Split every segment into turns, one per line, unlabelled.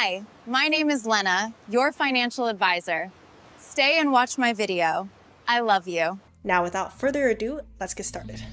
Hi, my name is Lena, your financial advisor. Stay and watch my video. I love you.
Now, without further ado, let's get started.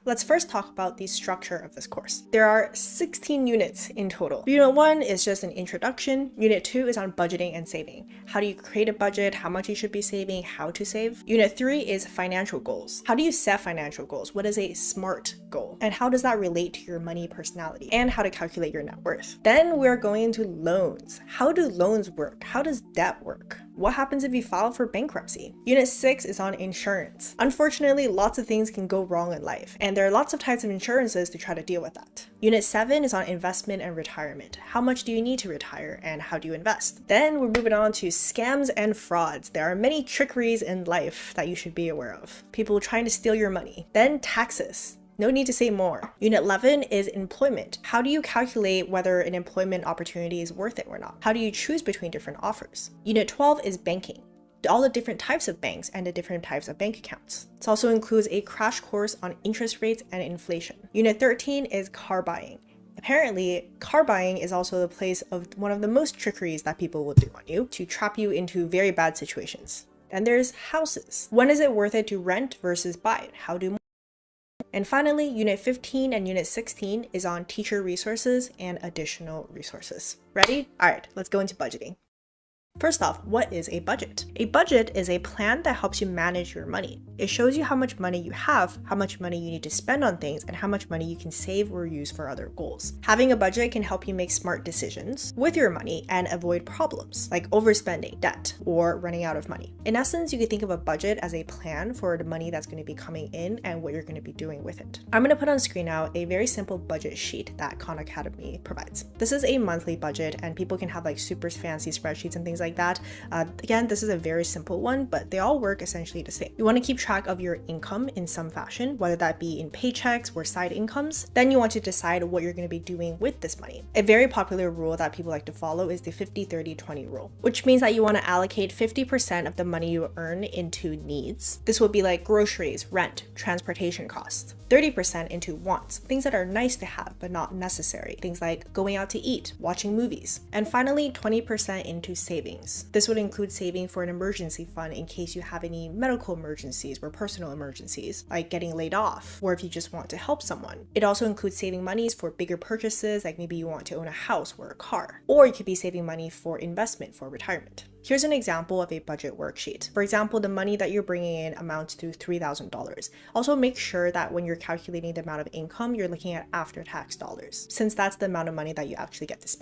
Let's first talk about the structure of this course. There are 16 units in total. Unit 1 is just an introduction. Unit 2 is on budgeting and saving. How do you create a budget, how much you should be saving, how to save. Unit 3 is financial goals. How do you set financial goals? What is a SMART goal? And how does that relate to your money personality? And how to calculate your net worth. Then we're going into loans. How do loans work? How does debt work? What happens if you file for bankruptcy? Unit 6 is on insurance. Unfortunately, lots of things can go wrong in life, and there are lots of types of insurances to try to deal with that. Unit 7 is on investment and retirement. How much do you need to retire and how do you invest? Then we're moving on to scams and frauds. There are many trickeries in life that you should be aware of. People trying to steal your money. Then taxes. No need to say more. Unit 11 is employment. How do you calculate whether an employment opportunity is worth it or not? How do you choose between different offers? Unit 12 is banking. All the different types of banks and the different types of bank accounts. This also includes a crash course on interest rates and inflation. Unit 13 is car buying. Apparently, car buying is also the place of one of the most trickeries that people will do on you to trap you into very bad situations. And there's houses. When is it worth it to rent versus buy it? How do And finally, Unit 15 and Unit 16 is on teacher resources and additional resources. Ready? All right, let's go into budgeting. First off, what is a budget? A budget is a plan that helps you manage your money. It shows you how much money you have, how much money you need to spend on things, and how much money you can save or use for other goals. Having a budget can help you make smart decisions with your money and avoid problems like overspending, debt, or running out of money. In essence, you can think of a budget as a plan for the money that's going to be coming in and what you're going to be doing with it. I'm going to put on screen now a very simple budget sheet that Khan Academy provides. This is a monthly budget and people can have like super fancy spreadsheets and things like that. Again, this is a very simple one, but they all work essentially the same. You want to keep track of your income in some fashion, whether that be in paychecks or side incomes. Then you want to decide what you're going to be doing with this money. A very popular rule that people like to follow is the 50-30-20 rule, which means that you want to allocate 50% of the money you earn into needs. This would be like groceries, rent, transportation costs. 30% into wants, things that are nice to have but not necessary, things like going out to eat, watching movies. And finally, 20% into savings. This would include saving for an emergency fund in case you have any medical emergencies or personal emergencies, like getting laid off, or if you just want to help someone. It also includes saving monies for bigger purchases, like maybe you want to own a house or a car, or you could be saving money for investment for retirement. Here's an example of a budget worksheet. For example, the money that you're bringing in amounts to $3,000. Also make sure that when you're calculating the amount of income, you're looking at after-tax dollars, since that's the amount of money that you actually get to spend.